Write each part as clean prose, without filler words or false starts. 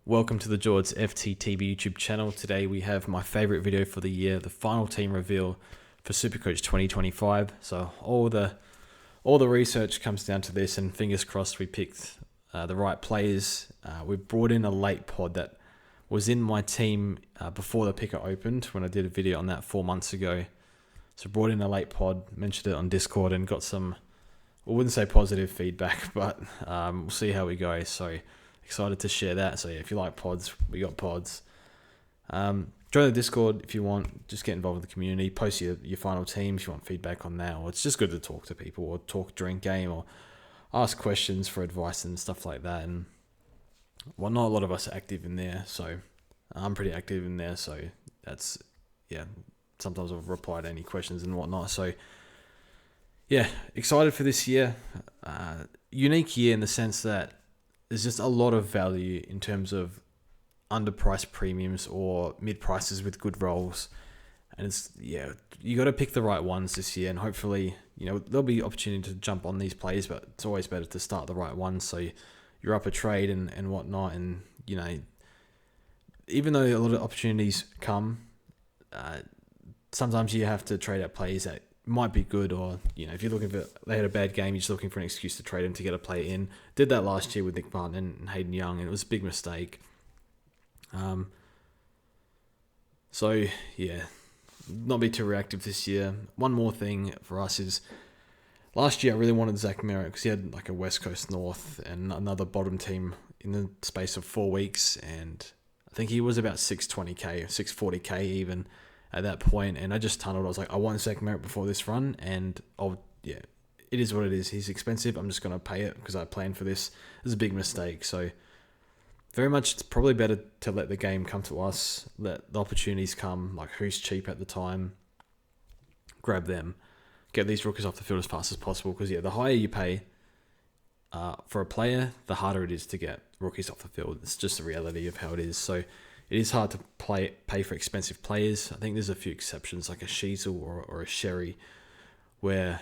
Welcome to the Jords FTTV YouTube channel. Today we have my favorite video for the year, the final team reveal for SuperCoach 2025. So all the research comes down to this, and fingers crossed we picked the right players. We brought in a late pod that was in my team before the picker opened when I did a video on that 4 months ago. So brought in a late pod, mentioned it on Discord, and got some, I wouldn't say positive feedback, but we'll see how we go. So excited to share that. So yeah, if you like pods, we got pods. Join the Discord if you want. Just get involved with the community. Post your final teams if you want feedback on that. Or it's just good to talk to people, or talk during game, or ask questions for advice and stuff like that. And well, not a lot of us are active in there, so I'm pretty active in there. So that's, yeah, sometimes I'll reply to any questions and whatnot. So yeah, excited for this year. Unique year in the sense that there's just a lot of value in terms of underpriced premiums or mid prices with good roles. And it's, yeah, you got to pick the right ones this year, and hopefully, you know, there'll be opportunity to jump on these players, but it's always better to start the right ones. So you're up a trade and whatnot. And, you know, even though a lot of opportunities come, sometimes you have to trade out players that might be good, or, you know, if you're looking for, they had a bad game, you're just looking for an excuse to trade them to get a player in. Did that last year with Nick Martin and Hayden Young, and it was a big mistake. So yeah, not be too reactive this year. One more thing for us is, last year I really wanted Zach Merritt because he had like a West Coast North and another bottom team in the space of 4 weeks, and I think he was about 620k, 640k even at that point, and I just tunneled. I was like, I want Zach Merritt before this run, and it is what it is. He's expensive. I'm just going to pay it because I planned for this. It was a big mistake. So very much, it's probably better to let the game come to us, let the opportunities come, like who's cheap at the time, grab them, get these rookies off the field as fast as possible, because yeah, the higher you pay for a player, the harder it is to get rookies off the field. It's just the reality of how it is. So it is hard to pay for expensive players. I think there's a few exceptions, like a Sheasel or a Sherry, where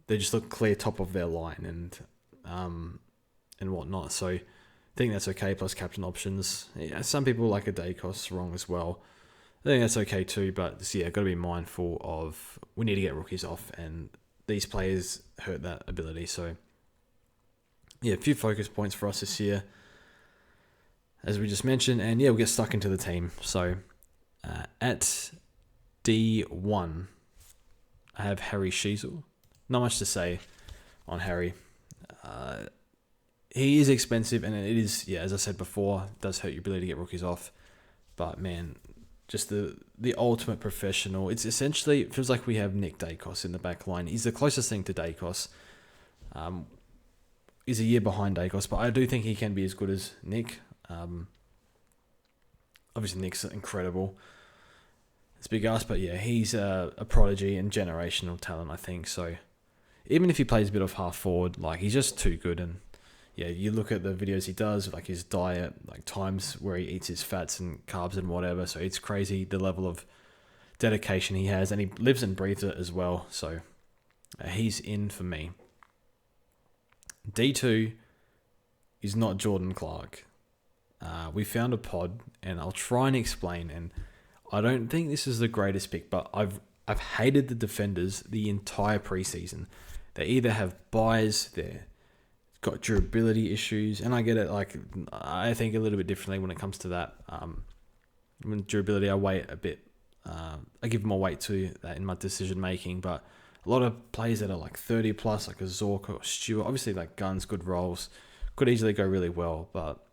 they just look clear top of their line and whatnot. So I think that's okay, plus captain options. Yeah, some people like a Dacos wrong as well. I think that's okay too, but yeah, got to be mindful of, we need to get rookies off, and these players hurt that ability. So yeah, a few focus points for us this year, as we just mentioned, and yeah, we'll get stuck into the team. So at D1, I have Harry Sheasel. Not much to say on Harry. He is expensive, and it is, yeah, as I said before, it does hurt your ability to get rookies off. But man, just the ultimate professional. It's essentially, it feels like we have Nick Dacos in the back line. He's the closest thing to Dacos. He's a year behind Dacos, but I do think he can be as good as Nick. Obviously Nick's incredible. It's a big ask, but yeah, he's a prodigy and generational talent, I think. So even if he plays a bit of half forward, like, he's just too good. And yeah, you look at the videos he does, like his diet, like times where he eats his fats and carbs and whatever. So it's crazy the level of dedication he has, and he lives and breathes it as well. So he's in for me. D2 is not Jordan Clark. We found a pod, and I'll try and explain. And I don't think this is the greatest pick, but I've hated the defenders the entire preseason. They either have buys, they've got durability issues, and I get it. Like, I think a little bit differently when it comes to that. When durability, I wait a bit. I give more weight to that in my decision making. But a lot of players that are like 30 plus, like a Zork or Stewart, obviously like guns, good roles, could easily go really well, but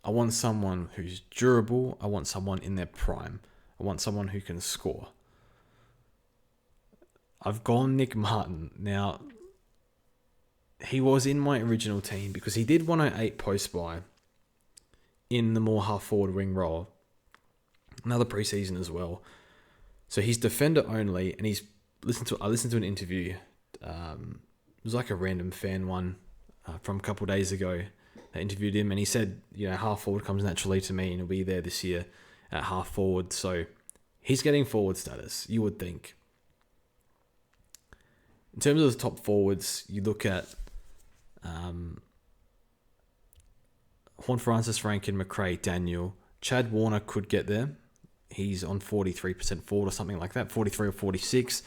I want someone who's durable. I want someone in their prime. I want someone who can score. I've gone Nick Martin. Now, he was in my original team because he did 108 post-buy in the more half-forward wing role. Another preseason as well. So he's defender only, and I listened to an interview. It was like a random fan one from a couple of days ago. I interviewed him, and he said, you know, half forward comes naturally to me, and he'll be there this year at half forward. So he's getting forward status, you would think. In terms of the top forwards, you look at Juan Francis, Rankin, McRae, Daniel. Chad Warner could get there. He's on 43% forward or something like that, 43 or 46.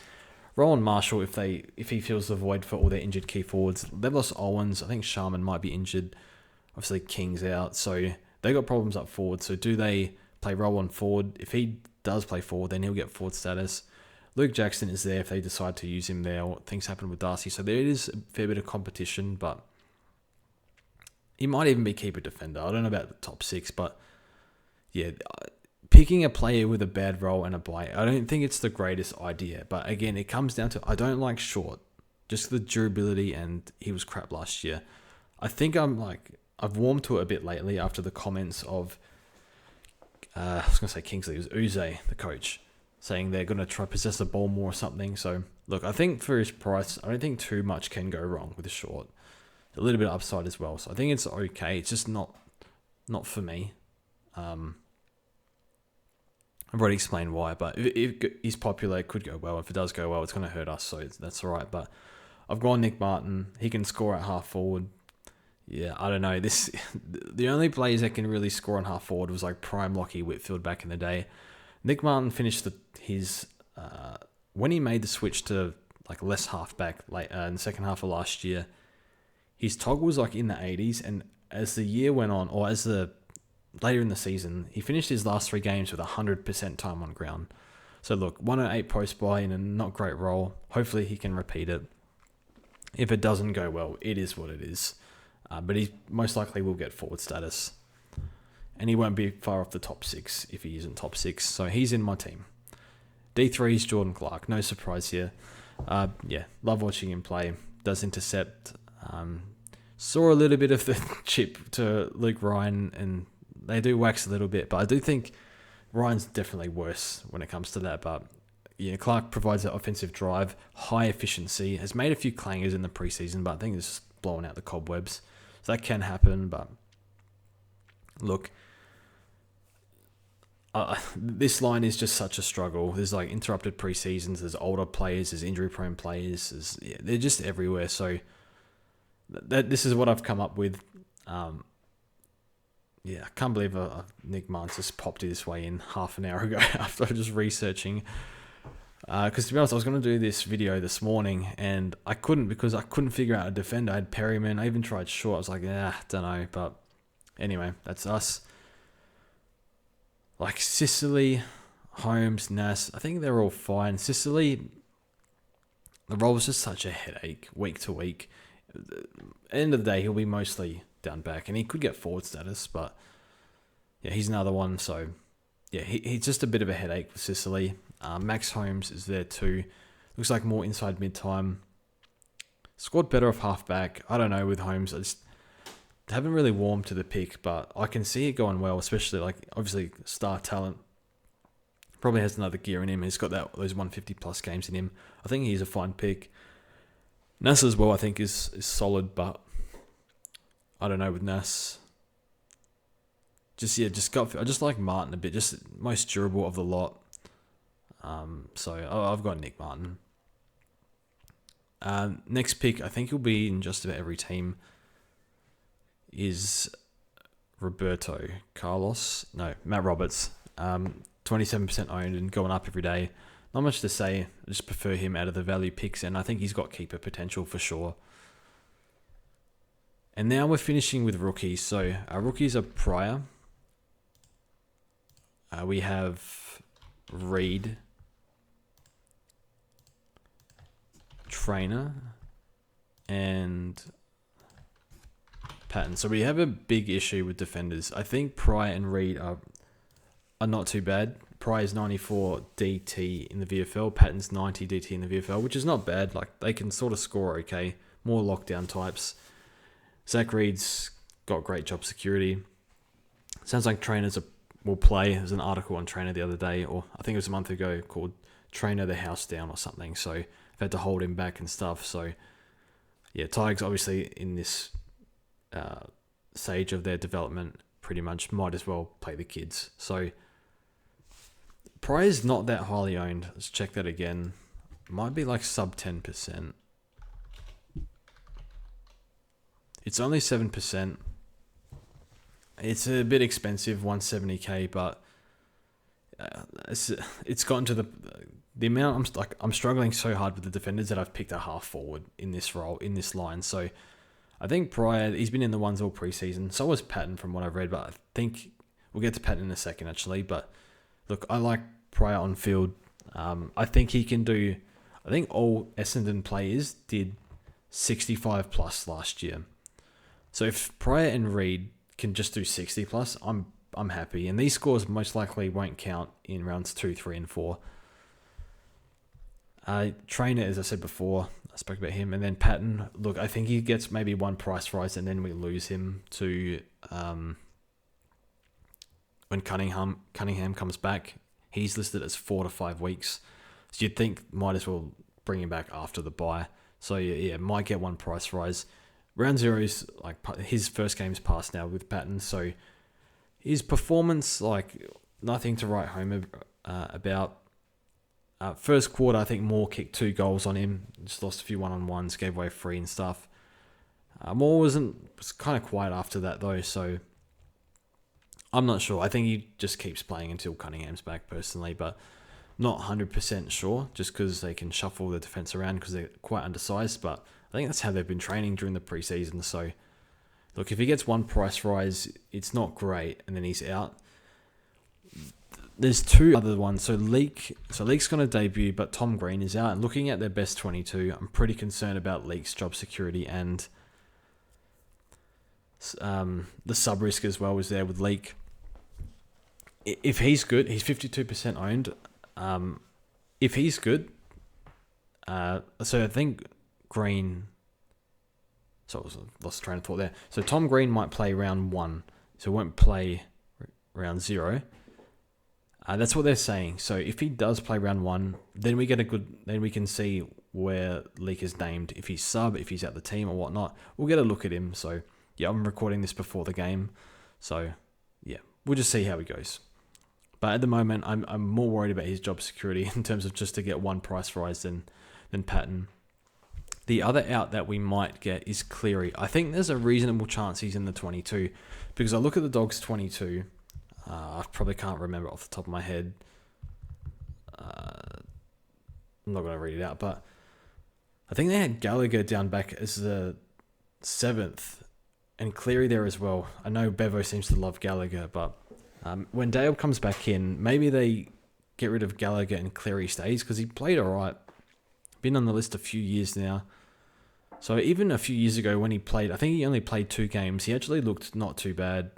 Rowan Marshall, if he fills the void for all their injured key forwards. They've lost Owens. I think Sharman might be injured. Obviously, King's out. So they got problems up forward. So do they play Rowan forward? If he does play forward, then he'll get forward status. Luke Jackson is there if they decide to use him there, or things happen with Darcy. So there is a fair bit of competition, but he might even be keeper defender. I don't know about the top 6, but yeah, picking a player with a bad role and a bye, I don't think it's the greatest idea. But again, it comes down to I don't like Short, just the durability, and he was crap last year. I think I've warmed to it a bit lately after the comments of I was going to say Kingsley, it was Uze, the coach, saying they're going to try possess the ball more or something. So look, I think for his price, I don't think too much can go wrong with the Short. A little bit of upside as well, so I think it's okay. It's just not for me. I've already explained why, but if he's popular, it could go well. If it does go well, it's going to hurt us, so that's all right. But I've gone Nick Martin. He can score at half forward. Yeah, I don't know. The only players that can really score on half forward was like Prime Lockie Whitfield back in the day. Nick Martin finished his when he made the switch to like less halfback late in the second half of last year. His tog was like in the 80s, and as the year went on, or later in the season, he finished his last 3 games with 100% time on ground. So look, 108 post buy in a not great role. Hopefully he can repeat it. If it doesn't go well, it is what it is. But he most likely will get forward status. And he won't be far off the top 6 if he isn't top 6. So he's in my team. D3 is Jordan Clark. No surprise here. Yeah, love watching him play. Does intercept. Saw a little bit of the chip to Luke Ryan, and they do wax a little bit, but I do think Ryan's definitely worse when it comes to that. But yeah, Clark provides that offensive drive, high efficiency, has made a few clangers in the preseason, but I think it's just blowing out the cobwebs. So that can happen, but look, this line is just such a struggle. There's like interrupted preseasons, there's older players, there's injury-prone players, they're just everywhere. So this is what I've come up with. Yeah, I can't believe Nick Martin just popped this way in half an hour ago after just researching. Because to be honest, I was going to do this video this morning, and I couldn't because I couldn't figure out a defender. I had Perryman. I even tried Short. I was like, don't know. But anyway, that's us. Like Sicily, Holmes, Nass, I think they're all fine. Sicily, the role was just such a headache week to week. At the end of the day, he'll be mostly down back, and he could get forward status, but yeah, he's another one. So yeah, he's just a bit of a headache for Sicily. Max Holmes is there too. Looks like more inside mid-time. Scored better off half-back. I don't know with Holmes. I just haven't really warmed to the pick, but I can see it going well, especially like obviously star talent. Probably has another gear in him. He's got those 150 plus games in him. I think he's a fine pick. Nass as well, I think is solid, but I don't know with Nass. I just like Martin a bit, just most durable of the lot. So I've got Nick Martin. Next pick, I think he'll be in just about every team, is Matt Roberts. 27% owned and going up every day. Not much to say. I just prefer him out of the value picks, and I think he's got keeper potential for sure. And now we're finishing with rookies. So our rookies are Pryor. We have Reed, Trainer, and Patton. So we have a big issue with defenders. I think Pryor and Reed are not too bad. Pryor's 94 DT in the VFL. Patton's 90 DT in the VFL, which is not bad. Like, they can sort of score okay. More lockdown types. Zach Reed's got great job security. Sounds like trainers will play. There's an article on Trainer the other day, or I think it was a month ago, called Trainer the House Down or something. So I've had to hold him back and stuff. So yeah, Tigers obviously in this stage of their development pretty much might as well play the kids. So Pryor's not that highly owned. Let's check that again. Might be like sub 10%. It's only 7%. It's a bit expensive, 170k, but it's gotten to the amount. I'm struggling so hard with the defenders that I've picked a half forward in this role, in this line. So I think Pryor, he's been in the ones all preseason. So was Patton from what I've read, but I think we'll get to Patton in a second actually. But look, I like Pryor on field. I think he can do. I think all Essendon players did 65 plus last year. So if Pryor and Reed can just do 60 plus, I'm happy. And these scores most likely won't count in rounds 2, 3, and 4. Trainer, as I said before, I spoke about him. And then Patton, look, I think he gets maybe one price rise and then we lose him to when Cunningham comes back. He's listed as 4 to 5 weeks. So you'd think might as well bring him back after the bye. So yeah, might get one price rise. Round 0 is like his first game's passed now with Patton. So his performance, like nothing to write home about. First quarter, I think Moore kicked 2 goals on him. Just lost a few one-on-ones, gave away 3 and stuff. Moore was kind of quiet after that though, so I'm not sure. I think he just keeps playing until Cunningham's back personally, but not 100% sure just because they can shuffle the defence around because they're quite undersized, but I think that's how they've been training during the preseason. So look, if he gets one price rise, it's not great, and then he's out. There's 2 other ones. So Leake's going to debut, but Tom Green is out. And looking at their best 22, I'm pretty concerned about Leake's job security, and the sub risk as well is there with Leake. If he's good, he's 52% owned. If he's good, so I think Green. So I lost train of thought there. So Tom Green might play round 1, so won't play round 0. That's what they're saying. So if he does play round 1, then we can see where Leake is named. If he's sub, if he's at the team or whatnot, we'll get a look at him. So yeah, I'm recording this before the game. So yeah, we'll just see how he goes. But at the moment, I'm more worried about his job security in terms of just to get one price rise than Patton. The other out that we might get is Cleary. I think there's a reasonable chance he's in the 22 because I look at the Dogs 22. I probably can't remember off the top of my head. I'm not going to read it out, but I think they had Gallagher down back as the 7th and Cleary there as well. I know Bevo seems to love Gallagher, but when Dale comes back in, maybe they get rid of Gallagher and Cleary stays because he played all right. Been on the list a few years now. So even a few years ago when he played, I think he only played 2 games. He actually looked not too bad.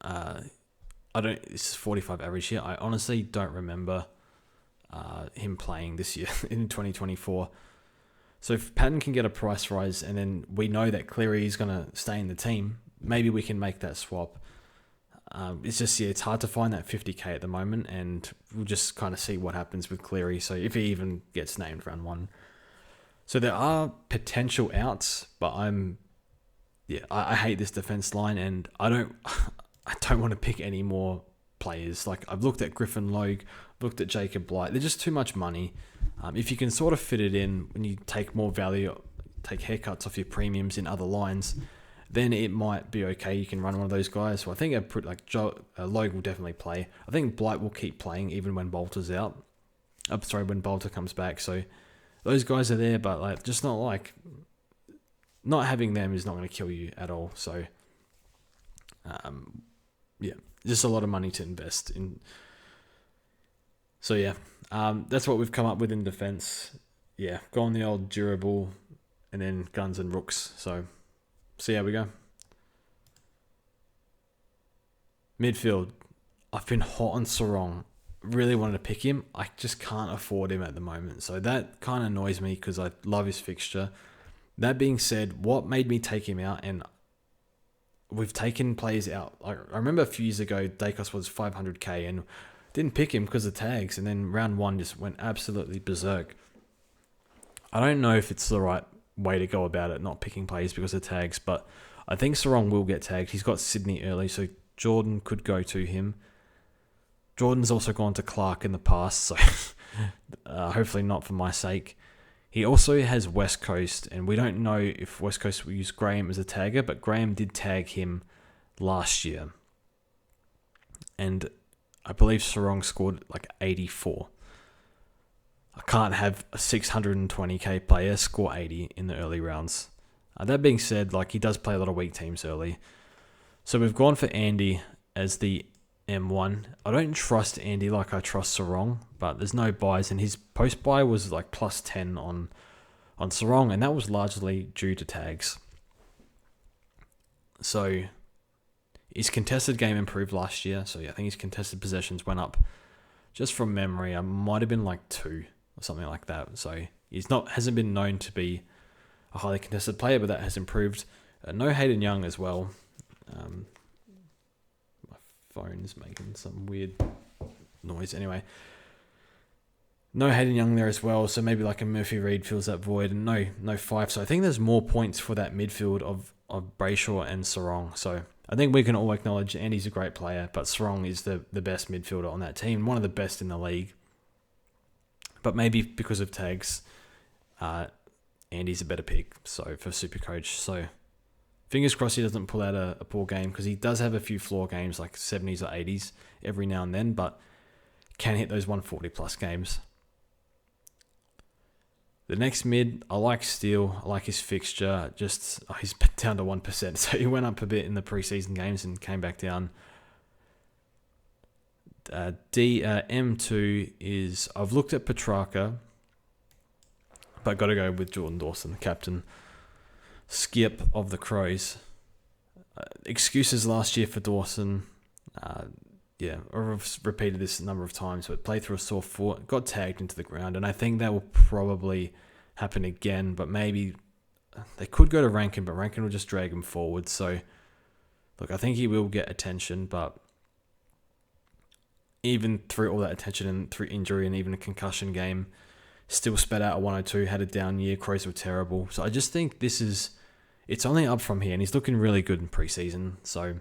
This is 45 average here. I honestly don't remember him playing this year in 2024. So if Patton can get a price rise and then we know that Cleary is going to stay in the team, maybe we can make that swap. It's just, it's hard to find that 50k at the moment, and we'll just kind of see what happens with Cleary. So if he even gets named round 1. So there are potential outs, but I hate this defense line, and I don't want to pick any more players. Like I've looked at Griffin Logue, looked at Jacob Blight. They're just too much money. If you can sort of fit it in when you take more value, take haircuts off your premiums in other lines, then it might be okay. You can run one of those guys. So I think Logue will definitely play. I think Blight will keep playing even when Bolter's out. When Bolter comes back. So those guys are there, but just not having them is not going to kill you at all. So yeah, just a lot of money to invest in. So yeah, that's what we've come up with in defense. Yeah, go on the old durable, and then guns and rooks. So see how we go. Midfield. I've been hot on Sarong. Really wanted to pick him. I just can't afford him at the moment. So that kind of annoys me because I love his fixture. That being said, what made me take him out, and we've taken players out. I remember a few years ago, Dacos was 500k and didn't pick him because of tags. And then round 1 just went absolutely berserk. I don't know if it's the right way to go about it, not picking players because of tags, but I think Sarong will get tagged. He's got Sydney early, so Jordan could go to him. Jordan's also gone to Clark in the past, so hopefully not for my sake. He also has West Coast, and we don't know if West Coast will use Graham as a tagger, but Graham did tag him last year. And I believe Sarong scored like 84. I can't have a 620k player score 80 in the early rounds. That being said, like, he does play a lot of weak teams early. So we've gone for Andy as the M1. I don't trust Andy like I trust Sarong, but there's no buys, and his post buy was like plus 10 on Sarong, and that was largely due to tags. So his contested game improved last year. So yeah, I think his contested possessions went up. Just from memory, I might have been like 2 or something like that. So hasn't been known to be a highly contested player, but that has improved. No Hayden Young as well. My phone's making some weird noise. Anyway, no Hayden Young there as well. So maybe like a Murphy Reed fills that void, and no Fife. So I think there's more points for that midfield of Brayshaw and Sarong. So I think we can all acknowledge Andy's a great player, but Sarong is the best midfielder on that team, one of the best in the league. But maybe because of tags, Andy's a better pick. So for SuperCoach, so fingers crossed he doesn't pull out a poor game, because he does have a few floor games like 70s or 80s every now and then, but can hit those 140 plus games. The next mid, I like Steele. I like his fixture. Just he's down to 1%, so he went up a bit in the preseason games and came back down. M2 is, I've looked at Petrarca, but got to go with Jordan Dawson, the captain. Skip of the Crows. Excuses last year for Dawson. I've repeated this a number of times, but played through a sore foot, got tagged into the ground, and I think that will probably happen again, but maybe they could go to Rankin, but Rankin will just drag him forward. So, look, I think he will get attention, but even through all that attention and through injury and even a concussion game, still spat out a 102, had a down year. Crows were terrible. So I just think it's only up from here, and he's looking really good in preseason. So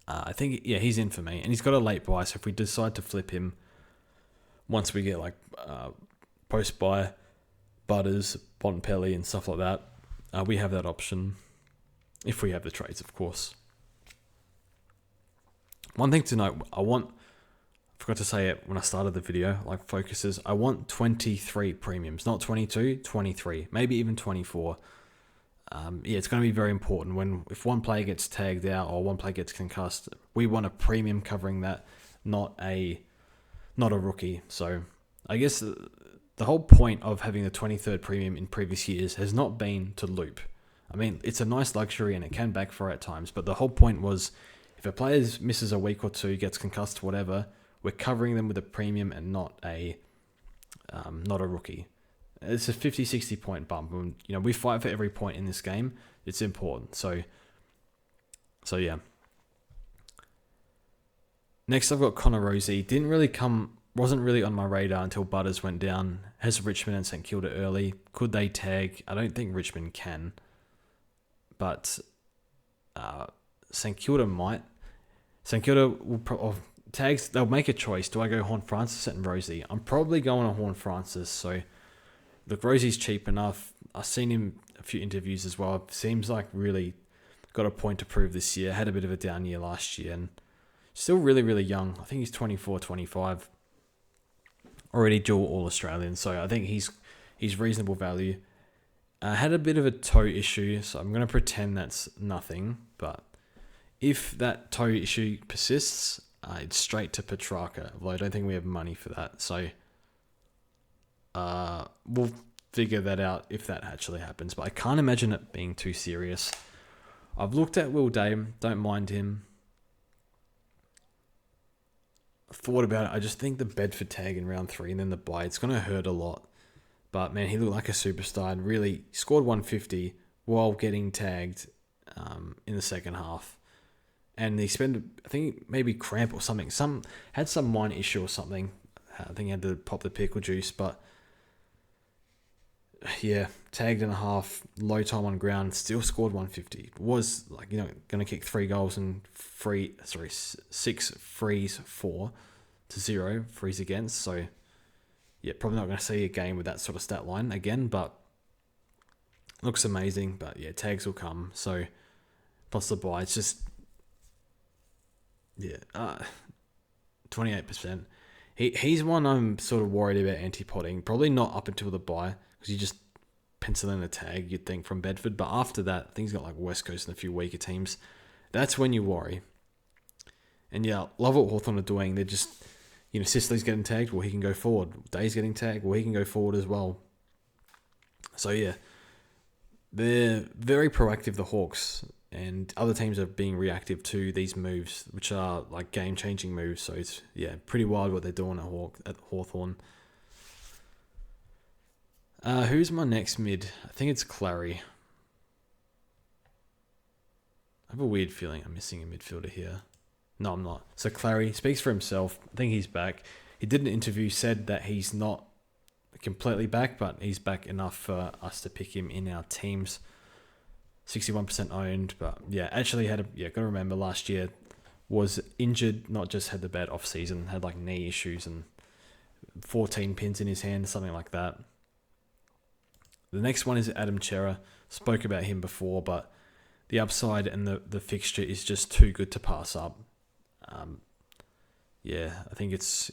I think, he's in for me. And he's got a late buy, so if we decide to flip him once we get like post-buy, Butters, Bontempelli and stuff like that, we have that option if we have the trades, of course. One thing to note, I forgot to say it when I started the video, like focuses, I want 23 premiums, not 22, 23, maybe even 24. It's going to be very important if one player gets tagged out or one player gets concussed, we want a premium covering that, not a rookie. So I guess the whole point of having the 23rd premium in previous years has not been to loop. I mean, it's a nice luxury and it can backfire at times, but the whole point was if a player misses a week or two, gets concussed, whatever, we're covering them with a premium and not a rookie. It's a 50, 60 point bump. We fight for every point in this game. It's important. So yeah. Next, I've got Connor Rosie. Wasn't really on my radar until Butters went down. Has Richmond and St Kilda early. Could they tag? I don't think Richmond can. But St Kilda might. St Kilda will tags. They'll make a choice. Do I go Horn Francis and Rosie? I'm probably going to Horn Francis. So look, Rosie's cheap enough. I've seen him a few interviews as well. Seems like really got a point to prove this year. Had a bit of a down year last year and still really, really young. I think he's 24, 25. Already dual All-Australian. So I think he's reasonable value. Had a bit of a toe issue, so I'm going to pretend that's nothing. But if that toe issue persists, it's straight to Petrarca. Although I don't think we have money for that. So we'll figure that out if that actually happens. But I can't imagine it being too serious. I've looked at Will Dame. Don't mind him. Thought about it. I just think the Bedford tag in round 3 and then the bye, it's going to hurt a lot. But man, he looked like a superstar and really scored 150 while getting tagged in the second half. And he spent, I think, maybe cramp or something. Had some minor issue or something. I think he had to pop the pickle juice. But yeah, tagged in a half, low time on ground, still scored 150. Was like, going to kick 3 goals and 6 frees 4-0 frees against. So yeah, probably not going to see a game with that sort of stat line again, but looks amazing. But yeah, tags will come. So plus the buy. It's just, 28%. He's one I'm sort of worried about anti-potting. Probably not up until the buy, because you just pencil in a tag, you'd think, from Bedford. But after that, I think he's got like West Coast and a few weaker teams. That's when you worry. And yeah, love what Hawthorn are doing. They're just, Sicily's getting tagged, well, he can go forward. Day's getting tagged, well, he can go forward as well. So yeah, they're very proactive, the Hawks, and other teams are being reactive to these moves, which are like game-changing moves. So it's, pretty wild what they're doing at Hawthorn. Who's my next mid? I think it's Clary. I have a weird feeling I'm missing a midfielder here. No, I'm not. So Clary speaks for himself. I think he's back. He did an interview, said that he's not completely back, but he's back enough for us to pick him in our teams. 61% owned, but actually got to remember last year was injured, not just had the bad off season, had like knee issues and 14 pins in his hand, something like that. The next one is Adam Chera. Spoke about him before, but the upside and the fixture is just too good to pass up. I think it's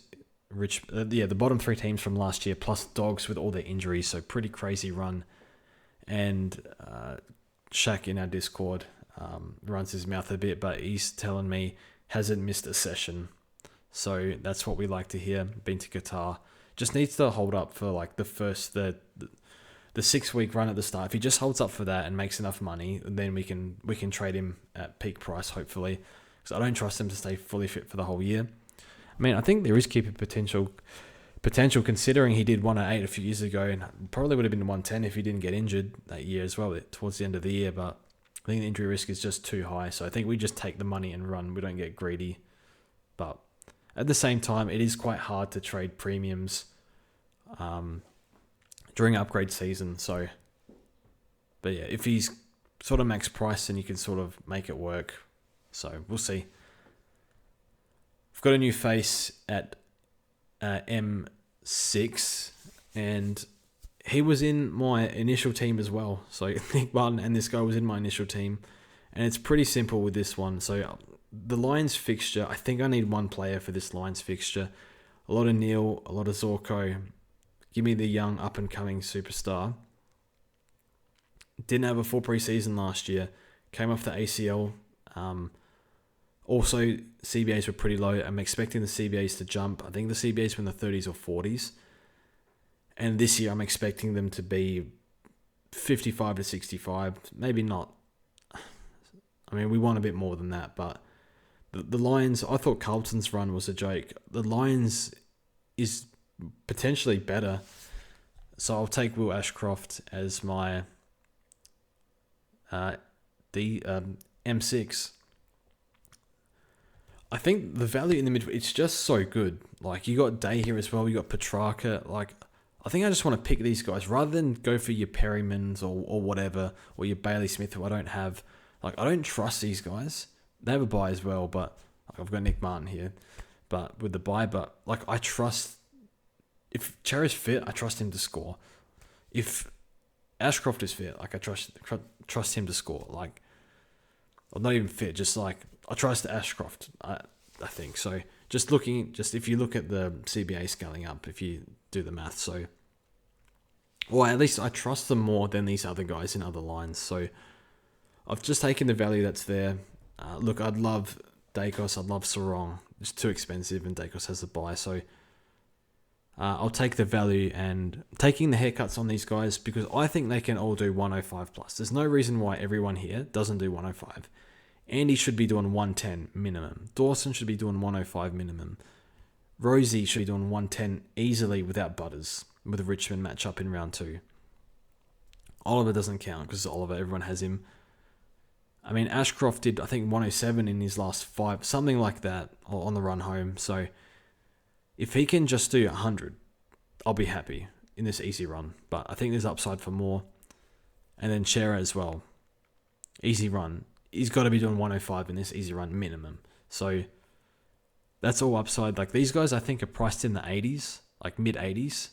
rich. The bottom three teams from last year, plus Dogs with all their injuries, so pretty crazy run. And Shaq in our Discord runs his mouth a bit, but he's telling me hasn't missed a session. So that's what we like to hear. Been to Qatar. Just needs to hold up for like the 6-week run at the start. If he just holds up for that and makes enough money, then we can trade him at peak price, hopefully. Because I don't trust him to stay fully fit for the whole year. I mean, I think there is keeper potential considering he did 108 a few years ago, and probably would have been 110 if he didn't get injured that year as well towards the end of the year. But I think the injury risk is just too high. So I think we just take the money and run. We don't get greedy. But at the same time, it is quite hard to trade premiums during upgrade season. So, but yeah, if he's sort of max price, then you can sort of make it work. So we'll see. I've got a new face at M6, and he was in my initial team as well. So Nick Barton and this guy was in my initial team, and it's pretty simple with this one. So the Lions fixture, I think I need one player for this Lions fixture. A lot of Neil, a lot of Zorko. Give me the young up-and-coming superstar. Didn't have a full preseason last year. Came off the ACL. Also, CBAs were pretty low. I'm expecting the CBAs to jump. I think the CBAs were in the 30s or 40s. And this year, I'm expecting them to be 55 to 65. Maybe not. I mean, we want a bit more than that. But the Lions, I thought Carlton's run was a joke. The Lions is potentially better. So I'll take Will Ashcroft as my M6. I think the value in the mid, it's just so good. Like, you got Day here as well. You got Petrarca. Like, I think I just want to pick these guys rather than go for your Perrymans or whatever, or your Bailey Smith, who I don't have. Like, I don't trust these guys. They have a buy as well, but like, I've got Nick Martin here, but with the buy. But like, I trust, if Chera's fit, I trust him to score. If Ashcroft is fit, like, I trust him to score. Like, or not even fit, just like, I trust Ashcroft, I think. So just if you look at the CBA scaling up, if you do the math, so, well, at least I trust them more than these other guys in other lines. So I've just taken the value that's there. Look, I'd love Dacos, I'd love Sarong. It's too expensive and Dacos has a buy. So I'll take the value and taking the haircuts on these guys because I think they can all do 105 plus. There's no reason why everyone here doesn't do 105. Andy should be doing 110 minimum. Dawson should be doing 105 minimum. Rosie should be doing 110 easily without Butters with a Richmond matchup in round 2. Oliver doesn't count because Oliver, everyone has him. I mean, Ashcroft did, I think, 107 in his last 5, something like that on the run home. So if he can just do 100, I'll be happy in this easy run. But I think there's upside for more. And then Chera as well. Easy run. He's got to be doing 105 in this easy run minimum. So that's all upside. Like, these guys, I think, are priced in the 80s, like mid 80s.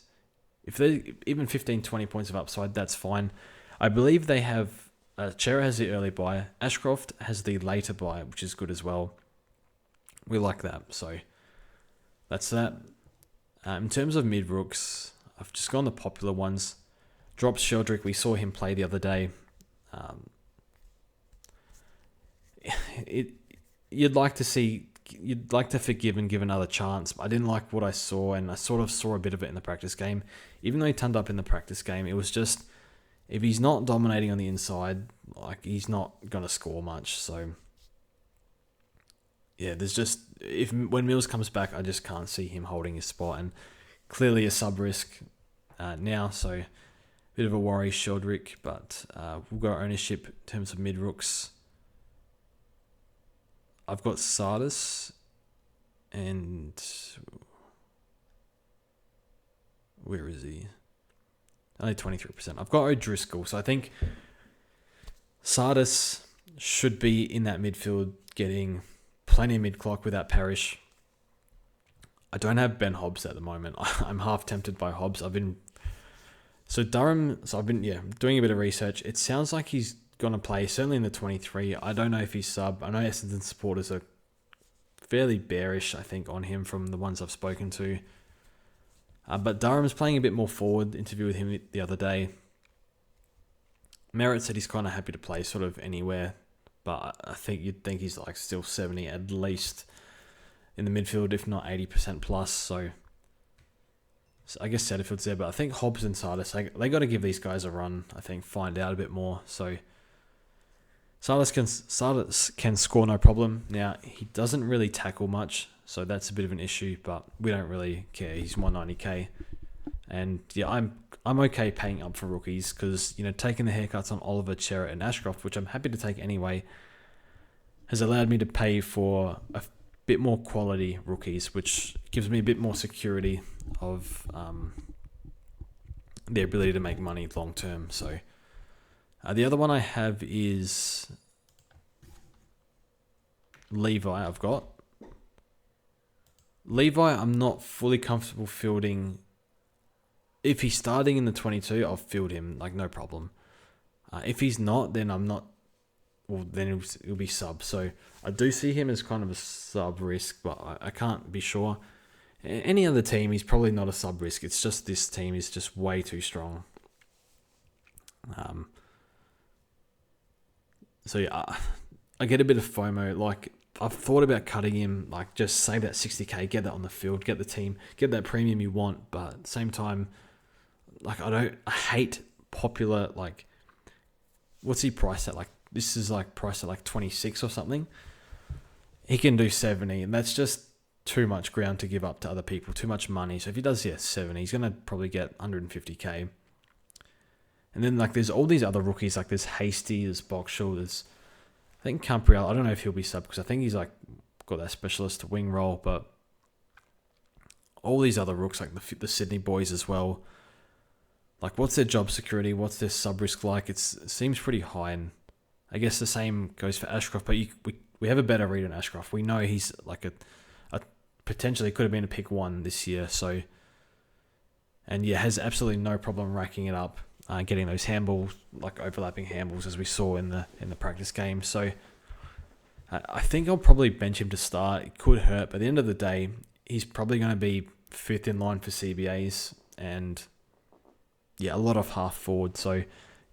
If they even 15, 20 points of upside, that's fine. I believe they have Chera has the early buy. Ashcroft has the later buy, which is good as well. We like that. So that's that. In terms of mid-rooks, I've just gone the popular ones. Drops Sheldrick. We saw him play the other day. You'd like to forgive and give another chance. I didn't like what I saw, and I sort of saw a bit of it in the practice game. Even though he turned up in the practice game, it was just, if he's not dominating on the inside, like, he's not gonna score much. So yeah, there's just, when Mills comes back, I just can't see him holding his spot, and clearly a sub risk now. So bit of a worry, Sheldrick, but we'll go ownership in terms of mid rooks. I've got Sardis, and where is he? Only 23%. I've got O'Driscoll, so I think Sardis should be in that midfield, getting plenty of mid-clock without Parrish. I don't have Ben Hobbs at the moment. I'm half tempted by Hobbs. I've been doing a bit of research. It sounds like he's going to play, certainly in the 23. I don't know if he's sub. I know Essendon supporters are fairly bearish, I think, on him from the ones I've spoken to. But Durham's playing a bit more forward. Interview with him the other day. Merritt said he's kind of happy to play sort of anywhere, but I think you'd think he's like still 70 at least in the midfield, if not 80% plus. So I guess Setterfield's there, but I think Hobbs and Sardis, they got to give these guys a run. I think find out a bit more. So Sardis can score no problem. Now, he doesn't really tackle much, so that's a bit of an issue, but we don't really care. He's 190k. And yeah, I'm okay paying up for rookies because, taking the haircuts on Oliver, Chera, and Ashcroft, which I'm happy to take anyway, has allowed me to pay for a bit more quality rookies, which gives me a bit more security of the ability to make money long term. So the other one I have is Levi. I've got Levi. I'm not fully comfortable fielding. If he's starting in the 22, I'll field him, like, no problem. If he's not, then I'm not. Well, then it'll be sub. So I do see him as kind of a sub risk, but I can't be sure. Any other team, he's probably not a sub risk. It's just this team is just way too strong. So yeah, I get a bit of FOMO. Like, I've thought about cutting him, like, just save that 60k, get that on the field, get the team, get that premium you want. But at the same time, like, I hate popular, like, what's he priced at? Like, this is like priced at like 26 or something. He can do 70, and that's just too much ground to give up to other people, too much money. So if he does 70, he's going to probably get 150k. And then, like, there's all these other rookies, like there's Hasty, there's Boxall, there's, I think Campriel. I don't know if he'll be sub because I think he's like got that specialist wing role, but all these other rooks, like the Sydney boys as well. Like, what's their job security? What's their sub risk like? It seems pretty high, and I guess the same goes for Ashcroft, but we have a better read on Ashcroft. We know he's like a potentially could have been a pick 1 this year. So, and yeah, has absolutely no problem racking it up, getting those handballs, like overlapping handballs, as we saw in the practice game. So I think I'll probably bench him to start. It could hurt, but at the end of the day, he's probably going to be 5th in line for CBAs, and yeah, a lot of half forward. So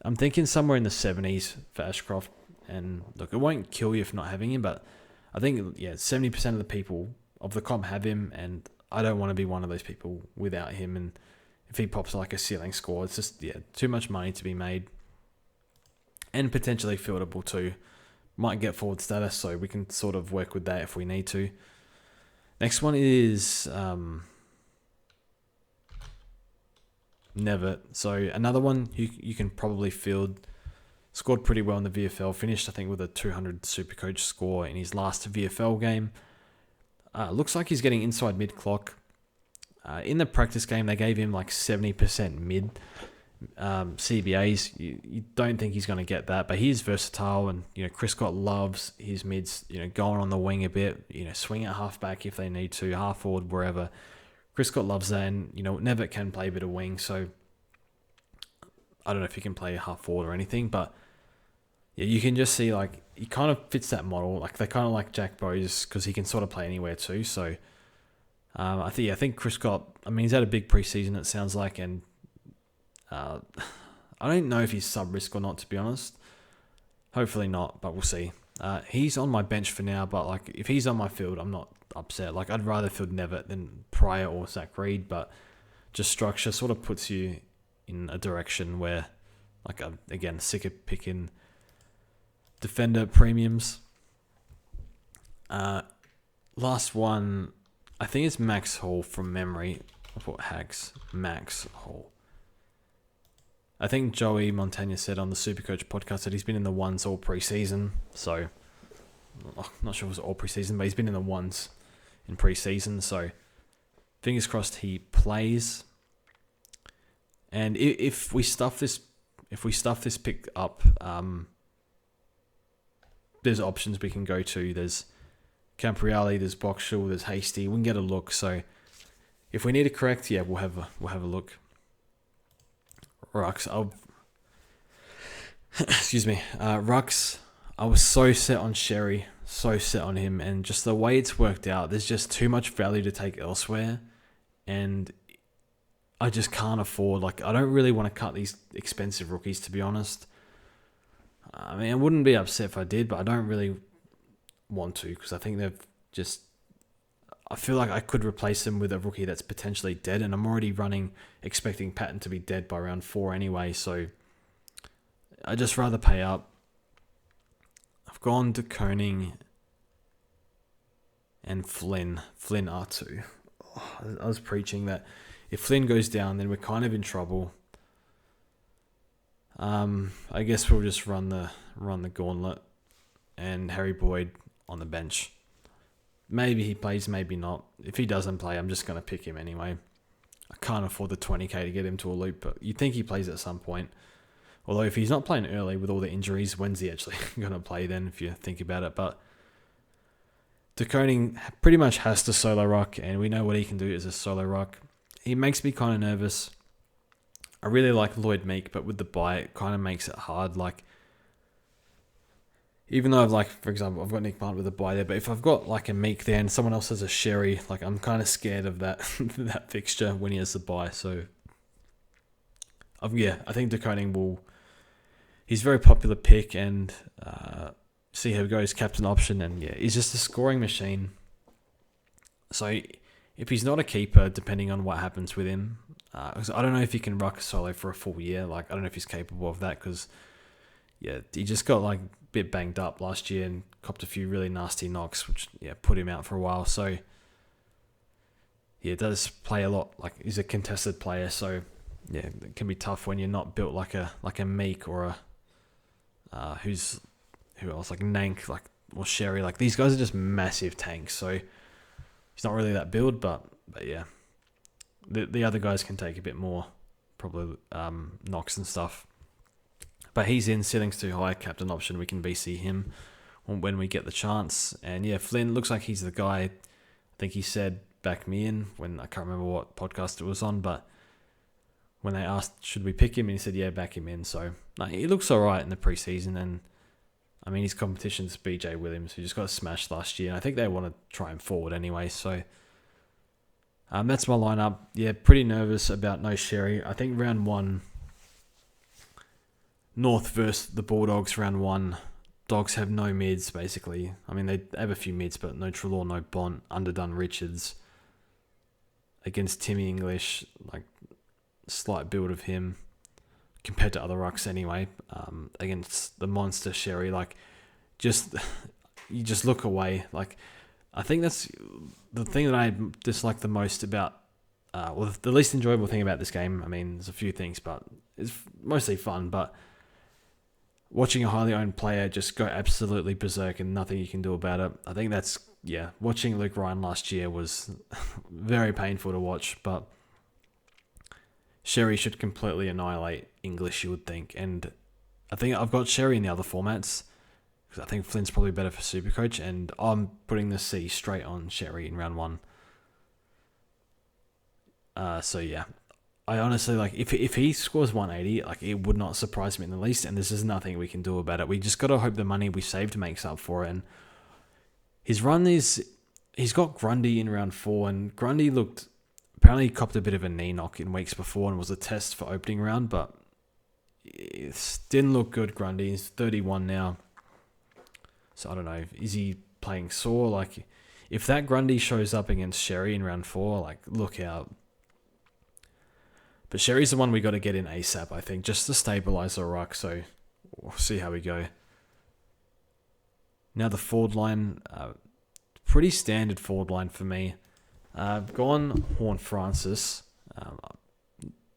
I'm thinking somewhere in the 70s for Ashcroft. And look, it won't kill you for not having him, but I think, yeah, 70% of the people of the comp have him, and I don't want to be one of those people without him. And if he pops like a ceiling score, it's just, yeah, too much money to be made. And potentially fieldable too. Might get forward status, so we can sort of work with that if we need to. Next one is Nevitt. So another one you can probably field. Scored pretty well in the VFL. Finished, I think, with a 200 SuperCoach score in his last VFL game. Looks like he's getting inside mid-clock. In the practice game, they gave him like 70% mid CBAs. You don't think he's going to get that, but he is versatile, and Chris Scott loves his mids. Going on the wing a bit. Swing at halfback if they need to, half forward, wherever. Chris Scott loves that, and Nevitt can play a bit of wing, so I don't know if he can play half forward or anything, but yeah, you can just see like he kind of fits that model. Like they kind of like Jack Bowes because he can sort of play anywhere too. So I think Chris got. I mean, he's had a big preseason. It sounds like, and I don't know if he's sub risk or not. To be honest, hopefully not, but we'll see. He's on my bench for now, but like if he's on my field, I'm not upset. Like I'd rather field Nevitt than Pryor or Zach Reed, but just structure sort of puts you in a direction where, like, I'm again sick of picking defender premiums. Last one, I think it's Max Hall from memory. I thought Hags Max Hall. I think Joey Montagna said on the SuperCoach podcast that he's been in the ones all preseason. So, I'm not sure if it was all preseason, but he's been in the ones in preseason. So, fingers crossed he plays. And if we stuff this pick up, there's options we can go to. There's Campriali, there's Boxall, there's Hasty. We can get a look. So, if we need to correct, yeah, we'll have a look. Rucks, Rucks, I was so set on Sherry, so set on him, and just the way it's worked out, there's just too much value to take elsewhere, and I just can't afford, like, I don't really want to cut these expensive rookies, to be honest. I mean, I wouldn't be upset if I did, but I don't really want to, because I think I feel like I could replace them with a rookie that's potentially dead, and I'm already expecting Patton to be dead by round 4 anyway, so I'd just rather pay up. I've gone to Koning and Flynn. Flynn R2. I was preaching that if Flynn goes down, then we're kind of in trouble. I guess we'll just run the gauntlet and Harry Boyd on the bench. Maybe he plays, maybe not. If he doesn't play, I'm just going to pick him anyway. I can't afford the 20k to get him to a loop, but you'd think he plays at some point. Although if he's not playing early with all the injuries, when's he actually going to play then, if you think about it? But De Koning pretty much has to solo ruck, and we know what he can do as a solo ruck. He makes me kind of nervous. I really like Lloyd Meek, but with the bye, it kind of makes it hard. Like, even though for example, I've got Nick Martin with a bye there, but if I've got like a Meek there and someone else has a Sherry, like I'm kind of scared of that that fixture when he has the bye. So, I think De Koning he's a very popular pick, and see how it goes, captain option, and yeah, he's just a scoring machine. So, if he's not a keeper, depending on what happens with him, because I don't know if he can ruck solo for a full year. Like, I don't know if he's capable of that, because yeah, he just got like a bit banged up last year and copped a few really nasty knocks, which put him out for a while. So yeah, it does play a lot. Like, he's a contested player, so yeah, it can be tough when you're not built like a Meek or a who else, like Nank, like, or Sherry. Like, these guys are just massive tanks. So he's not really that build, but yeah, the other guys can take a bit more probably knocks and stuff. But he's in, ceiling's too high, captain option. We can BC him when we get the chance. And yeah, Flynn looks like he's the guy. I think he said back me in when, I can't remember what podcast it was on, but when they asked should we pick him, and he said yeah, back him in. So he looks alright in the preseason, and I mean his competition's BJ Williams, who just got smashed last year, and I think they want to try him forward anyway. So that's my lineup. Yeah, pretty nervous about no Sherry. I think round 1, North versus the Bulldogs, round 1. Dogs have no mids, basically. I mean, they have a few mids, but no Trelaw, no Bont, underdone Richards. Against Timmy English, like, slight build of him compared to other rucks anyway. Against the monster Sherry, like, you just look away. Like, I think that's the thing that I dislike the most about, the least enjoyable thing about this game. I mean, there's a few things, but it's mostly fun, but watching a highly owned player just go absolutely berserk and nothing you can do about it. I think that's, watching Luke Ryan last year was very painful to watch, but Sherry should completely annihilate English, you would think. And I think I've got Sherry in the other formats, because I think Flynn's probably better for SuperCoach, and I'm putting the C straight on Sherry in round 1. So yeah, I honestly, like, if he scores 180, like, it would not surprise me in the least, and there's just nothing we can do about it. We just got to hope the money we saved makes up for it. And his run is, he's got Grundy in round 4, and Grundy apparently he copped a bit of a knee knock in weeks before and was a test for opening round, but it didn't look good. Grundy, he's 31 now, so I don't know, is he playing sore? Like, if that Grundy shows up against Sherry in round 4, like, look out. But Sherry's the one we got to get in ASAP, I think, just to stabilise the ruck, so we'll see how we go. Now the forward line, pretty standard forward line for me. I've gone Horne-Francis.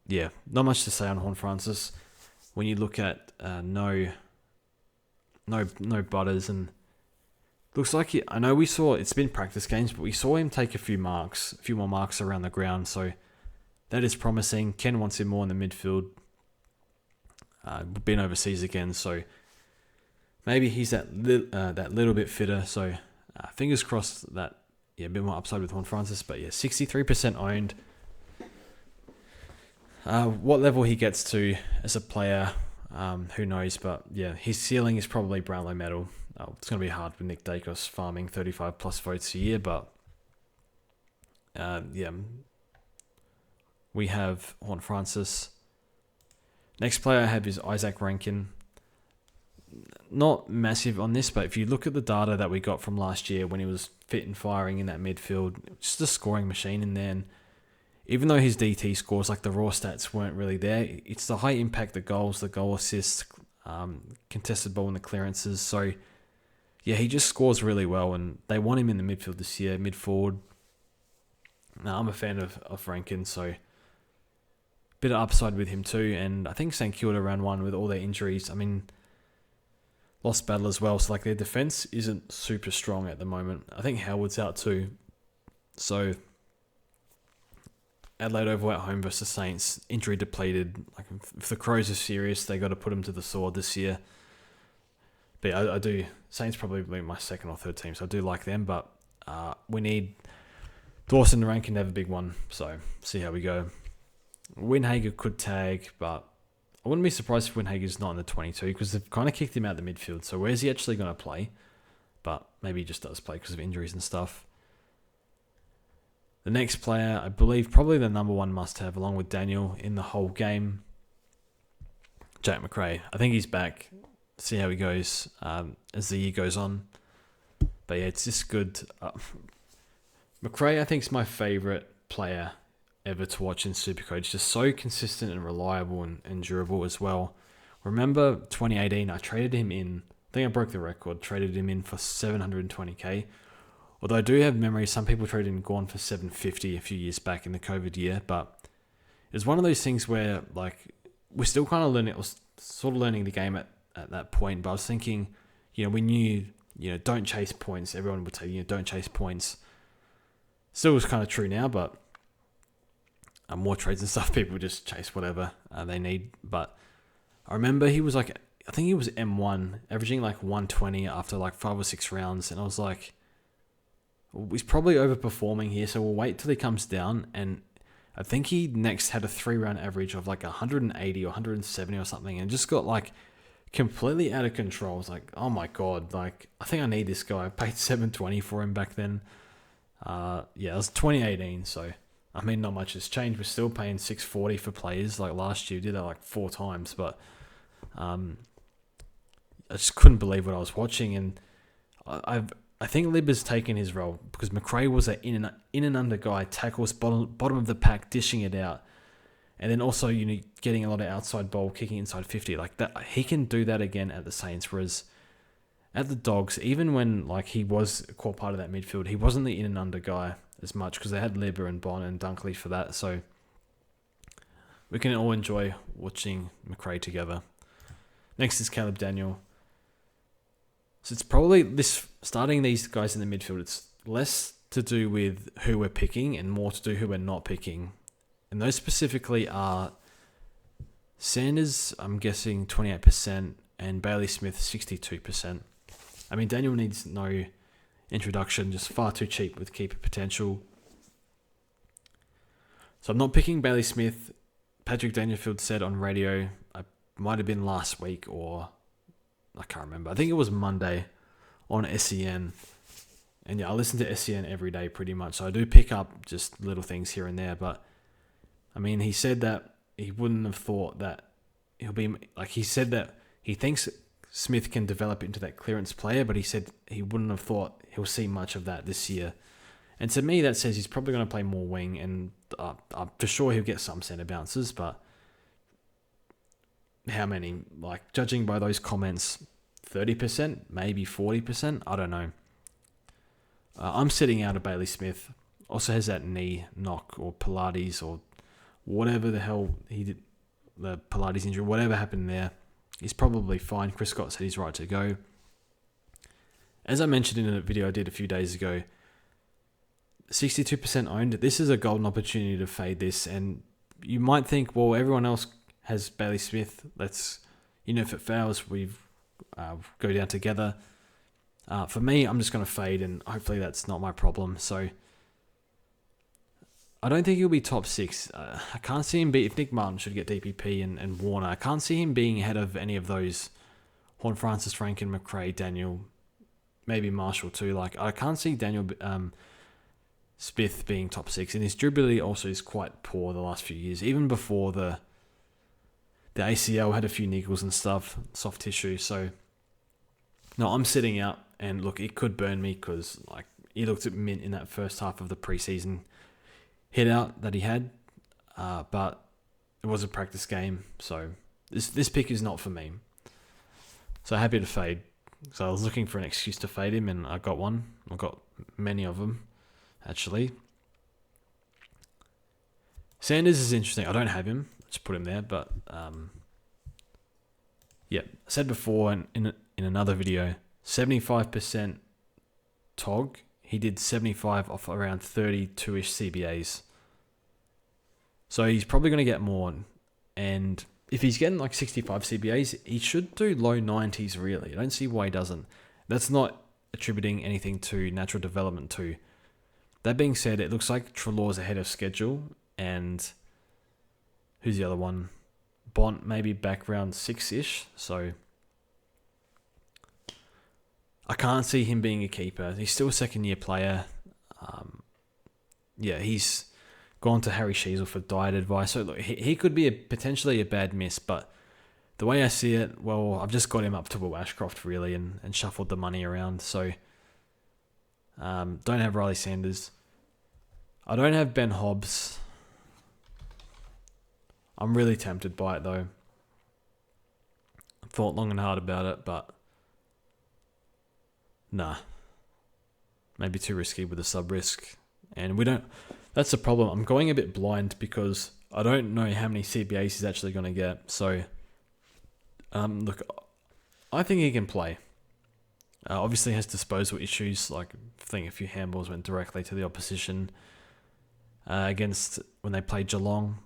Yeah, not much to say on Horne-Francis. When you look at no Butters, and looks like I know it's been practice games, but we saw him take a few more marks around the ground, so that is promising. Ken wants him more in the midfield. Been overseas again, so maybe he's that little bit fitter. So fingers crossed that a bit more upside with Horne-Francis. But yeah, 63% owned. What level he gets to as a player, who knows? But yeah, his ceiling is probably Brownlow medal. It's going to be hard with Nick Dacos farming 35 plus votes a year, but yeah. We have Horne-Francis. Next player I have is Isaac Rankin. Not massive on this, but if you look at the data that we got from last year when he was fit and firing in that midfield, just a scoring machine in there. And even though his DT scores, like the raw stats weren't really there, it's the high impact, the goals, the goal assists, contested ball and the clearances. So yeah, he just scores really well, and they want him in the midfield this year, mid forward. Now, I'm a fan of Rankin, so bit of upside with him too. And I think St Kilda round 1 with all their injuries, I mean, lost battle as well, so like their defense isn't super strong at the moment. I think Howard's out too, so Adelaide Oval at home versus Saints, injury depleted. Like, if the Crows are serious, they got to put them to the sword this year. But I do, Saints probably my second or third team, so I do like them, but we need Dawson and Rankin to have a big one, so see how we go. Winhager could tag, but I wouldn't be surprised if Winhager's not in the 22 because they've kind of kicked him out of the midfield. So where's he actually going to play? But maybe he just does play because of injuries and stuff. The next player, I believe, probably the number one must-have, along with Daniel in the whole game, Jack Macrae. I think he's back. See how he goes as the year goes on. But yeah, it's just good. Macrae, I think, is my favourite player ever to watch in SuperCoach. Just so consistent and reliable and durable as well. Remember 2018, I traded him in. I think I broke the record. Traded him in for 720k. Although I do have memories, some people traded him gone for 750 a few years back in the COVID year. But it's one of those things where, like, we're still kind of learning. I was sort of learning the game at that point. But I was thinking, we knew, don't chase points. Everyone would say, don't chase points. Still is kind of true now, but more trades and stuff, people just chase whatever they need. But I remember he was like, I think he was M1, averaging like 120 after like 5 or 6 rounds. And I was like, he's probably overperforming here, so we'll wait till he comes down. And I think he next had a 3-round average of like 180 or 170 or something, and just got like completely out of control. I was like, oh my God, like, I think I need this guy. I paid 720 for him back then. It was 2018, so I mean, not much has changed. We're still paying 640 for players. Like last year, we did that like 4 times, but I just couldn't believe what I was watching. And I think Lib has taken his role because Macrae was an in and under guy, tackles bottom of the pack, dishing it out, and then also getting a lot of outside ball, kicking inside 50 like that. He can do that again at the Saints, whereas at the Dogs, even when like he was a core part of that midfield, he wasn't the in and under guy as much because they had Libber and Bon and Dunkley for that. So we can all enjoy watching Macrae together. Next is Caleb Daniel. So it's probably starting these guys in the midfield. It's less to do with who we're picking and more to do who we're not picking. And those specifically are Sanders, I'm guessing 28%, and Bailey Smith 62%. I mean, Daniel needs no introduction, just far too cheap with keeper potential. So I'm not picking Bailey Smith Patrick Dangerfield said on radio, it might have been last week or I can't remember. I think it was Monday on SEN. And yeah, I listen to SEN every day pretty much. So I do pick up just little things here and there. But I mean, he said that he wouldn't have thought that he'll be like, he said that he thinks Smith can develop into that clearance player, but he said he wouldn't have thought he'll see much of that this year. And to me, that says he's probably going to play more wing, and I'm for sure he'll get some centre bounces, but how many? Like, judging by those comments, 30%, maybe 40%, I don't know. I'm sitting out of Bailey Smith. Also has that knee knock or Pilates or whatever the hell he did, the Pilates injury, whatever happened there. He's probably fine. Chris Scott said he's right to go. As I mentioned in a video I did a few days ago, 62% owned. This is a golden opportunity to fade this. And you might think, well, everyone else has Bailey Smith. Let's, if it fails, we go down together. For me, I'm just going to fade, and hopefully that's not my problem. So I don't think he'll be top 6. I can't see him be, if Nick Martin should get DPP and Warner, I can't see him being ahead of any of those Horn Francis, Franken, McRae, Daniel, maybe Marshall too. Like, I can't see Daniel Smith being top 6, and his durability also is quite poor the last few years. Even before the ACL had a few niggles and stuff, soft tissue. So no, I'm sitting out, and look, it could burn me because like he looked at mint in that first half of the preseason hit out that he had, but it was a practice game, so this pick is not for me. So happy to fade. So I was looking for an excuse to fade him, and I got one. I got many of them, actually. Sanders is interesting. I don't have him. Just put him there, but yeah, I said before in another video, 75% TOG. He did 75 off around 32-ish CBAs. So he's probably going to get more. And if he's getting like 65 CBAs, he should do low 90s really. I don't see why he doesn't. That's not attributing anything to natural development too. That being said, it looks like Treloar's ahead of schedule. And who's the other one? Bont maybe back around 6-ish. So I can't see him being a keeper. He's still a second-year player. Yeah, he's gone to Harry Sheasel for diet advice. So look, he could be potentially a bad miss, but the way I see it, well, I've just got him up to Will Ashcroft really and shuffled the money around. So don't have Riley Sanders. I don't have Ben Hobbs. I'm really tempted by it though. I thought long and hard about it, but nah. Maybe too risky with the sub-risk. And that's the problem. I'm going a bit blind because I don't know how many CBAs he's actually going to get. So, look, I think he can play. Obviously has disposal issues. Like, I think a few handballs went directly to the opposition against when they played Geelong.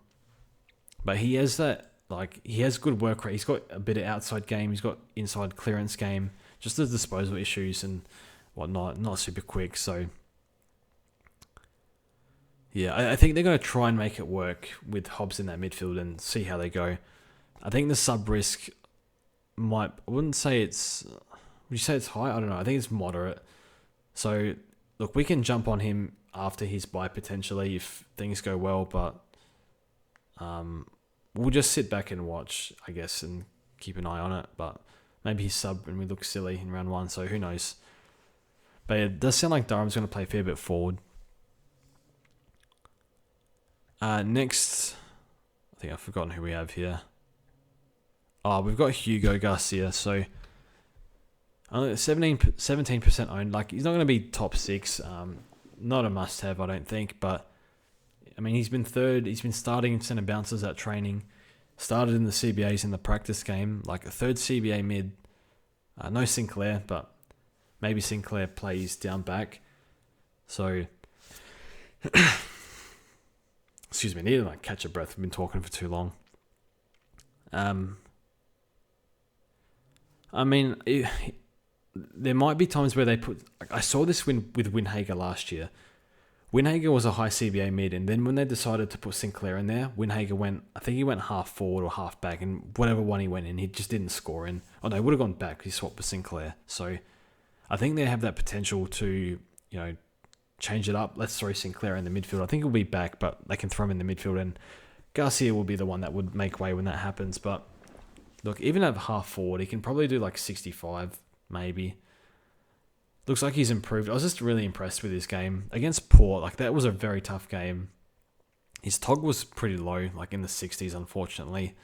But he has that, like, he has good work rate. He's got a bit of outside game. He's got inside clearance game. Just the disposal issues and whatnot. Not super quick. So, yeah, I think they're going to try and make it work with Hobbs in that midfield and see how they go. I think the sub-risk I wouldn't say it's, would you say it's high? I don't know. I think it's moderate. So, look, we can jump on him after his bye potentially if things go well, but we'll just sit back and watch, I guess, and keep an eye on it. But maybe he's sub and we look silly in round 1, so who knows. But it does sound like Durham's going to play a fair bit forward. Next, I think I've forgotten who we have here. We've got Hugo Garcia. So 17% owned. Like, he's not going to be top 6. Not a must-have, I don't think. But I mean, he's been third. He's been starting in centre bounces at training. Started in the CBAs in the practice game. Like a third CBA mid. No Sinclair, but maybe Sinclair plays down back. So. Excuse me, I need to catch a breath. We've been talking for too long. I mean, there might be times where they put. I saw this with Windhager last year, Winhager was a high CBA mid, and then when they decided to put Sinclair in there, Winhager went, I think he went half forward or half back, and whatever one he went in, he just didn't score in. Oh no, he would have gone back, he swapped with Sinclair. So I think they have that potential to, change it up. Let's throw Sinclair in the midfield. I think he'll be back, but they can throw him in the midfield, and Garcia will be the one that would make way when that happens. But look, even at half forward, he can probably do like 65, maybe. Looks like he's improved. I was just really impressed with his game. Against Port, like that was a very tough game. His TOG was pretty low, like in the 60s, unfortunately.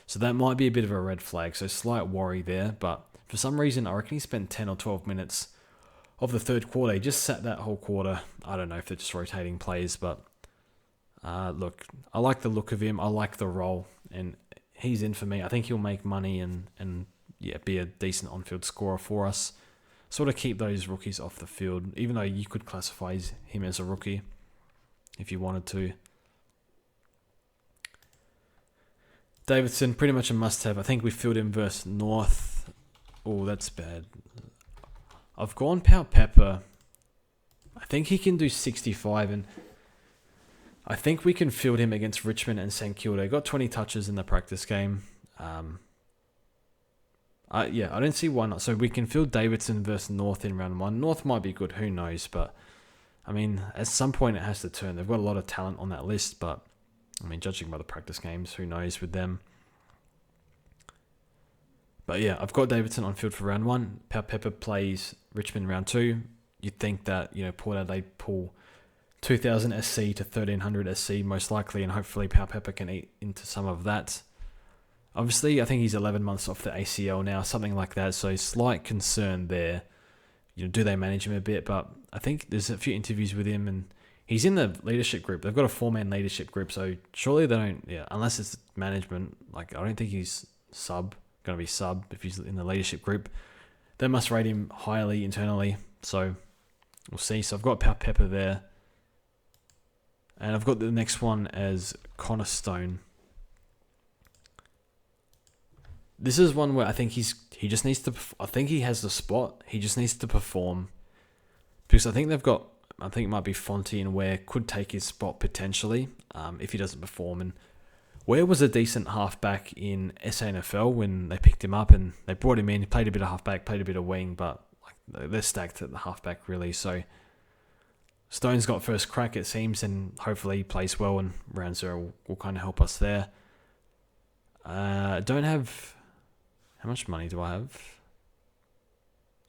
So that might be a bit of a red flag. So slight worry there. But for some reason, I reckon he spent 10 or 12 minutes of the third quarter. He just sat that whole quarter. I don't know if they're just rotating plays, but look, I like the look of him. I like the role, and he's in for me. I think he'll make money and be a decent on-field scorer for us. Sort of keep those rookies off the field, even though you could classify him as a rookie if you wanted to. Davidson, pretty much a must-have. I think we filled him versus North. Oh, that's bad. I've gone Pau Pepper. I think he can do 65, and I think we can field him against Richmond and St Kilda. He got 20 touches in the practice game. I don't see why not. So we can field Davidson versus North in round 1. North might be good, who knows? But, I mean, at some point it has to turn. They've got a lot of talent on that list, but, I mean, judging by the practice games, who knows with them? But yeah, I've got Davidson on field for round 1. Pau Pepper plays Richmond round 2. You'd think that, Port Adelaide pull 2,000 SC to 1,300 SC most likely, and hopefully Pau Pepper can eat into some of that. Obviously, I think he's 11 months off the ACL now, something like that. So slight concern there. Do they manage him a bit? But I think there's a few interviews with him, and he's in the leadership group. They've got a 4-man leadership group, so surely they don't. Yeah, unless it's management. Like I don't think he's going to be sub if he's in the leadership group. They must rate him highly internally. So we'll see. So I've got Pau Pepper there, and I've got the next one as Connor Stone. This is one where I think he just needs to. I think he has the spot. He just needs to perform, because I think it might be Fonte and Ware could take his spot potentially if he doesn't perform. And Ware was a decent halfback in SANFL when they picked him up and they brought him in. He played a bit of halfback, played a bit of wing, but they're stacked at the halfback really. So Stone's got first crack it seems, and hopefully he plays well, and round 0 will kind of help us there. Don't have. How much money do I have?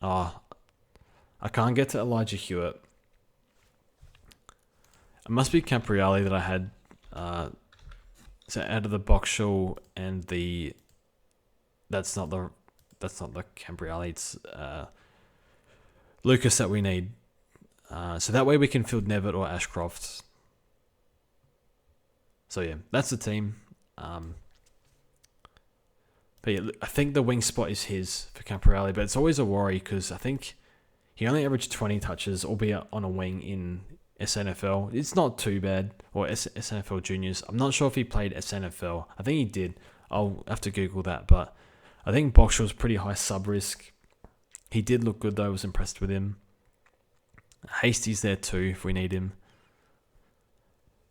I can't get to Elijah Hewitt. It must be Campriali that I had. So out of the Boxall and the, that's not the Campriali. It's Lucas that we need. So that way we can field Nevitt or Ashcroft. So yeah, that's the team. But yeah, I think the wing spot is his for Campriali, but it's always a worry because I think he only averaged 20 touches, albeit on a wing in SNFL. It's not too bad, or SNFL juniors. I'm not sure if he played SNFL. I think he did. I'll have to Google that, but I think Boxall's pretty high sub risk. He did look good though. I was impressed with him. Hasty's there too if we need him.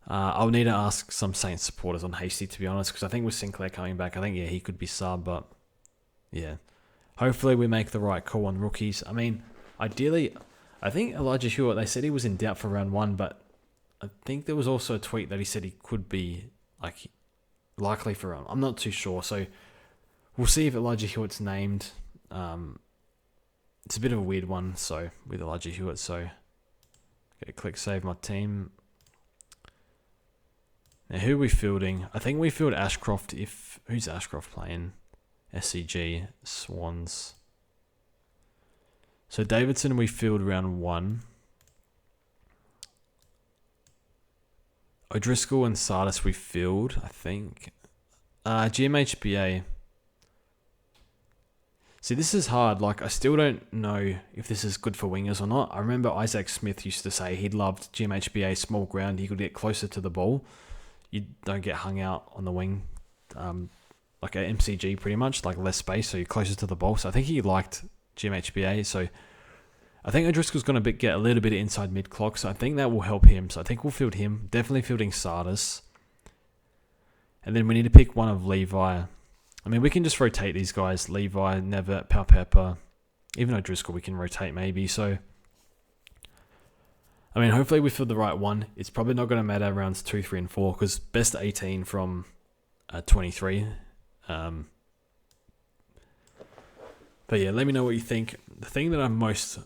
I'll need to ask some Saints supporters on Hasty, to be honest, because I think with Sinclair coming back, I think, he could be sub, but yeah. Hopefully we make the right call on rookies. I mean, ideally, I think Elijah Hewitt, they said he was in doubt for round 1, but I think there was also a tweet that he said he could be likely for round. I'm not too sure, so we'll see if Elijah Hewitt's named. It's a bit of a weird one, so with Elijah Hewitt, so okay, click save my team. Now, who are we fielding? I think we field Ashcroft who's Ashcroft playing? SCG, Swans. So Davidson we field round 1. O'Driscoll and Sardis we field, I think. GMHBA. See, this is hard. I still don't know if this is good for wingers or not. I remember Isaac Smith used to say he loved GMHBA small ground. He could get closer to the ball. You don't get hung out on the wing, like a MCG pretty much, less space, so you're closer to the ball. So I think he liked GMHBA. So I think O'Driscoll's going to get a little bit of inside mid-clock, so I think that will help him. So I think we'll field him. Definitely fielding Sardis. And then we need to pick one of Levi. I mean, we can just rotate these guys. Levi, Nevitt, Palpepper. Even O'Driscoll we can rotate maybe. So, I mean, hopefully we field the right one. It's probably not going to matter rounds 2, 3, and 4 because best 18 from 23. But yeah, let me know what you think. The thing that I'm most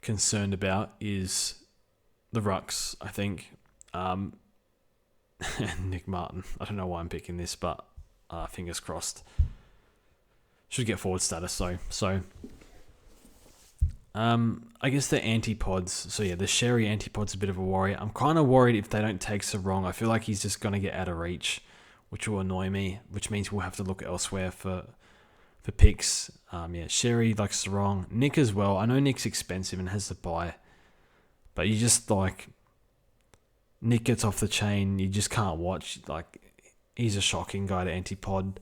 concerned about is the Rucks, I think. And Nick Martin. I don't know why I'm picking this, but fingers crossed. Should get forward status though. So, I guess the antipods. So yeah, the Sherry antipod's a bit of a worry. I'm kind of worried if they don't take Sarong. I feel like he's just going to get out of reach, which will annoy me, which means we'll have to look elsewhere for picks. Yeah, Sherry, like Sarong. Nick as well. I know Nick's expensive and has to buy, but you just like, Nick gets off the chain. You just can't watch. Like, he's a shocking guy to antipod. In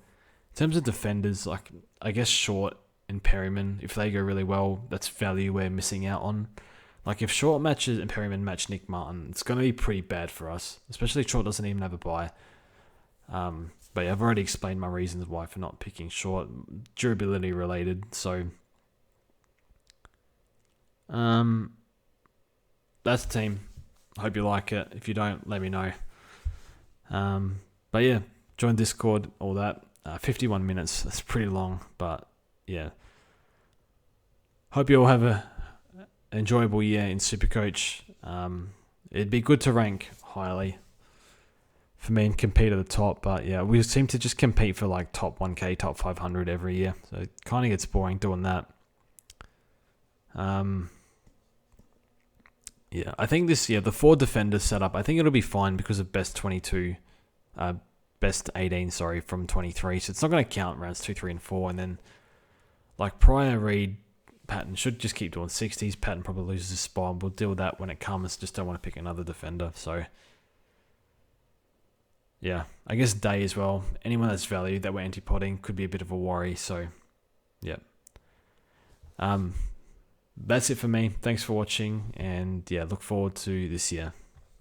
terms of defenders, like, I guess Short and Perryman, if they go really well, that's value we're missing out on. Like, if Short matches and Perryman match Nick Martin, it's going to be pretty bad for us, especially if Short doesn't even have a buy. But yeah, I've already explained my reasons why for not picking Short, durability related. So, that's the team. I hope you like it. If you don't, let me know. But yeah, join Discord, all that. 51 minutes. That's pretty long, but yeah. Hope you all have an enjoyable year in SuperCoach. It'd be good to rank highly for me and compete at the top, but yeah, we seem to just compete for like top 1k, top 500 every year, so it kind of gets boring doing that. Yeah, I think the 4 defender setup, I think it'll be fine because of best 22, best 18, from 23, so it's not going to count rounds 2, 3, and 4, and then like Pryor, Reed, Patton should just keep doing 60s. Patton probably loses his spot. We'll deal with that when it comes. Just don't want to pick another defender, so yeah, I guess Day as well. Anyone that's valued that we're anti-potting could be a bit of a worry. So, yeah. That's it for me. Thanks for watching. And yeah, look forward to this year.